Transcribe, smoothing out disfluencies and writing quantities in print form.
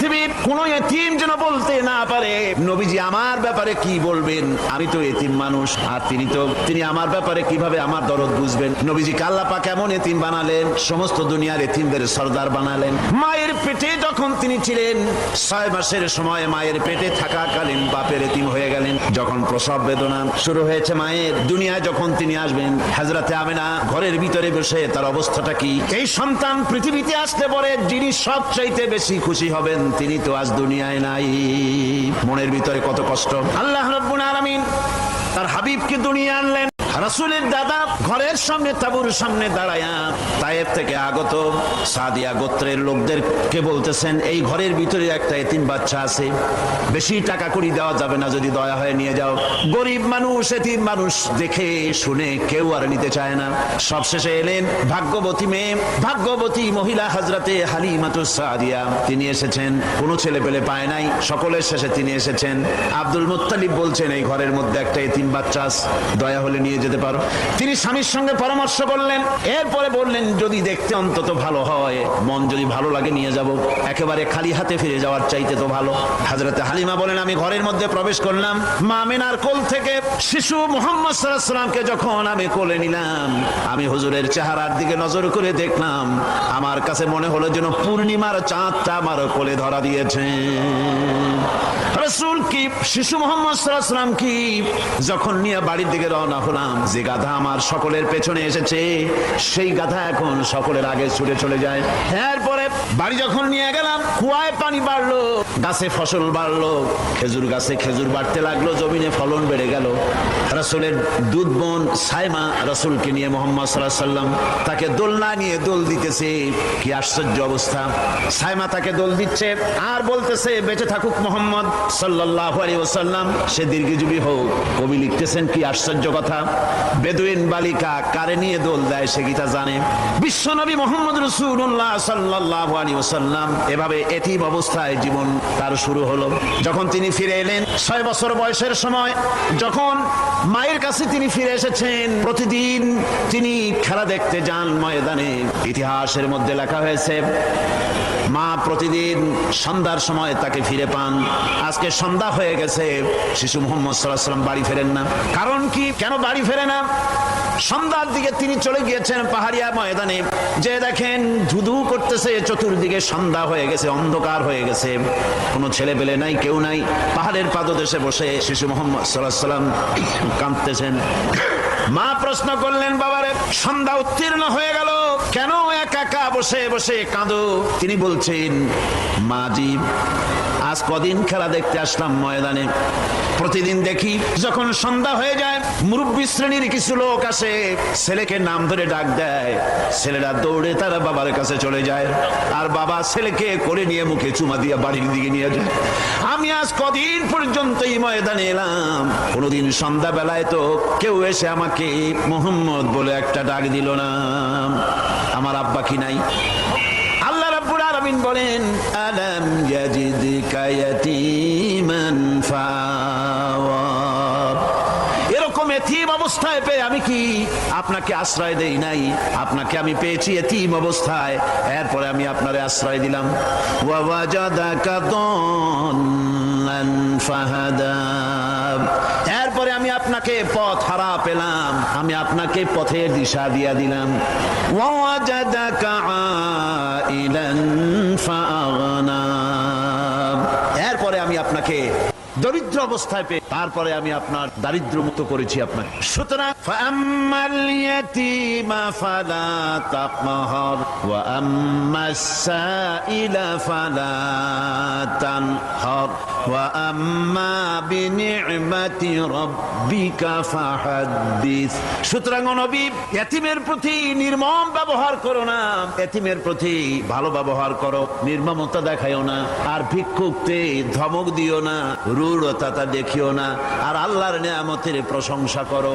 পৃথিবীর কোন এতিম যেন বলতে না পারে নবীজি আমার ব্যাপারে কি বলবেন, আমি তো এতিম মানুষ, আর তিনি আমার ব্যাপারে কিভাবে আমার দরদ বুঝবেন। নবীজি আল্লাহ পাক এমন এতিম বানালেন, সমস্ত দুনিয়ার এতিমদের সরদার বানালেন। মায়ের পেটে যখন তিনি ছিলেন 6 মাসের সময় মায়ের পেটে থাকাকালীন বাপের এতিম হয়ে গেলেন। যখন প্রসব বেদনা শুরু হয়েছে মায়ের, দুনিয়ায় যখন তিনি আসবেন, হযরতে আমেনা ঘরের ভিতরে বসে তার অবস্থাটা কি, এই সন্তান পৃথিবীতে আসতে পরে যিনি সবচাইতে বেশি খুশি হবেন তিনি তো আজ দুনিয়ায় নাই। মনের ভিতরে কত কষ্ট। আল্লাহ রাব্বুল আলামিন তার হাবিবকে দুনিয়া আনলেন। রাসূলের দাদা ঘরের সামনে তাঁবুর সামনে দাঁড়ায়া তায়েফ থেকে আগত সাদিয়া গোত্রের লোকদেরকে বলতেছেন, এই ঘরের ভিতরে একটা এতিম বাচ্চা আছে, বেশি টাকা কড়ি দেওয়া যাবে না, যদি দয়া হয়ে নিয়ে যাও। গরিব মানুষ, এতিম মানুষ দেখে শুনে কেউ আর নিতে চায় না। সবশেষে এলেন ভাগ্যবতী মেয়ে, ভাগ্যবতী মহিলা হযরতে হালিমাতুস সাদিয়া, তিনি এসেছেন। কোনো ছেলে পেলে পায় নাই, সকলের শেষে তিনি এসেছেন। আব্দুল মুত্তালিব বলছেন, এই ঘরের মধ্যে একটা এতিম বাচ্চা আছে, দয়া হলে নিয়ে যেতে পারো। তিনি স্বামীর সঙ্গে পরামর্শ করলেন, এরপরে বললেন যদি দেখতে অন্তত ভালো হয়, মন যদি ভালো লাগে নিয়ে যাব, একেবারে খালি হাতে ফিরে যাওয়ার চাইতে তো ভালো। হযরতে হালিমা বলেন, আমি ঘরের মধ্যে প্রবেশ করলাম, মা আমিনার কোল থেকে শিশু মুহাম্মদ সাল্লাল্লাহু আলাইহি ওয়াসাল্লামকে যখন আমি কোলে নিলাম, আমি হুজুরের চেহারার দিকে নজর করে দেখলাম, আমার কাছে মনে হলো যেন পূর্ণিমার চাঁদটা আমার কোলে ধরা দিয়েছে। রাসূল কি শিশু মুহাম্মদ সাল্লাল্লাহু আলাইহি ওয়াসাল্লাম কি যখন নিয়ে বাড়ির দিকে রওনা হলাম, যে গাধা আমার সকলের পেছনে এসেছে সেই গাধা এখন সকলের আগে ছুটে চলে যায়। এরপরে বাড়ি যখন নিয়ে গেলাম, কুয়ায় পানি বাড়লো, গাছে ফসল বাড়লো, খেজুর গাছে খেজুর বাড়তে লাগলো, জমিনে ফলন বেড়ে গেল। রাসূলের দুধ বোন সাইমা রাসূলকে নিয়ে মুহাম্মদ সাল্লাল্লাহু আলাইহি ওয়াসাল্লাম তাকে দোলনা নিয়ে দোল দিতেছে। কি আশ্চর্য অবস্থা! সাইমা তাকে দোল দিচ্ছে আর বলতেছে, বেঁচে থাকুক মুহাম্মদ সাল্লাল্লাহু আলাইহি ওয়াসাল্লাম, সে দীর্ঘজীবী হোক। কবি লিখতেছেন, কি আশ্চর্য কথা, বেদুইন বালিকা কারে নিয়ে দোল দেয় সে কি তা জানে? বিশ্বনবী মুহাম্মদ রাসূলুল্লাহ সাল্লাল্লাহু আলাইহি ওয়াসাল্লাম এভাবে এতিম অবস্থায় জীবন তার শুরু হলো। যখন তিনি ফিরে এলেন 6 বছর বয়সের সময়, যখন মায়ের কাছে তিনি ফিরে এসেছেন, প্রতিদিন তিনি খেলা দেখতে যান ময়দানে। ইতিহাসের মধ্যে লেখা হয়েছে, মা প্রতিদিন সন্ধ্যার সময় তাকে ফিরে পান। আজকে সন্ধ্যা হয়ে গেছে, শিশু মুহাম্মদ সাল্লাল্লাহু আলাইহি ওয়াসাল্লাম বাড়ি ফেরেন না। কারণ কি, কেন বাড়ি ফেরে না? সন্ধ্যার দিকে তিনি চলে গিয়েছেন পাহাড়িয়া ময়দানে, যে দেখেন ধুধু করতেছে চতুর্দিকে, সন্ধ্যা হয়ে গেছে, অন্ধকার হয়ে গেছে, কোনো ছেলে পেলে নাই, কেউ নাই। পাহাড়ের পাদদেশে বসে শিশু মুহাম্মদ সাল্লাল্লাহু আলাইহি ওয়াসাল্লাম কাঁদতেছেন। মা প্রশ্ন করলেন, বাবারে সন্ধ্যা উত্তীর্ণ হয়ে গেল, কেন একা একা বসে বসে কাঁদো? তিনি বলছেন, মাজি আজ কদিন খেলা দেখতে আসলাম ময়দানে, প্রতিদিন দেখি যখন সন্ধ্যা হয়ে যায় মুরব্বী শ্রেণীর কিছু লোক আসে, ছেলেকে নাম ধরে ডাক দেয়, ছেলেরা দৌড়ে তারা বাবার কাছে চলে যায়, আর বাবা ছেলেকে করে নিয়ে মুখে চুমা দিয়ে বাড়ির দিকে নিয়ে যায়। আমি আজ কদিন পর্যন্ত এই ময়দানে এলাম, কোনোদিন সন্ধ্যা বেলায় তো কেউ এসে আমাকে মুহাম্মদ বলে একটা ডাক দিল না। আমার আব্বা কি নাই? আল্লাহ রাব্বুল আলামিন বলেন, আলাম ইয়াজিদকা ইয়াতীমান ফাওয়া, এরকম এতিম অবস্থায় পেয়ে আমি কি আপনাকে আশ্রয় দেই নাই? আপনাকে আমি পেয়েছি এতিম অবস্থায়, এরপরে আমি আপনারে আশ্রয় দিলাম। ওয়া ওয়াজাদাকা দাল্লান ফাহাদা, এরপরে আমি আপনাকে পথ হারা পেলাম, আমি আপনাকে পথের দিশা দিয়া দিলাম। ওয়া ওয়াজাদাকা আইলান ফাআগনা, এরপরে আমি আপনাকে দরিদ্র অবস্থায় পেয়ে তারপরে আমি আপনার দারিদ্র মুক্ত করেছি আপনাকে। সুতরাং ফাআম্মাল ইয়াতীমা ফালা তাকহার ওয়া আম্মাস সাইলা ফালা তানহার ওয়া আম্মা বিনি'মাতি রাব্বিকা ফাহাদ্দিস। সুতরাং নবী, এতিমের প্রতি নির্মম ব্যবহার করো না, এতিমের প্রতি ভালো ব্যবহার করো, নির্মমতা দেখাইও না, আর ভিক্ষুককে ধমক দিও না, রূঢ়তা দেখিও না, আর আল্লাহর নিয়ামতের প্রশংসা করো।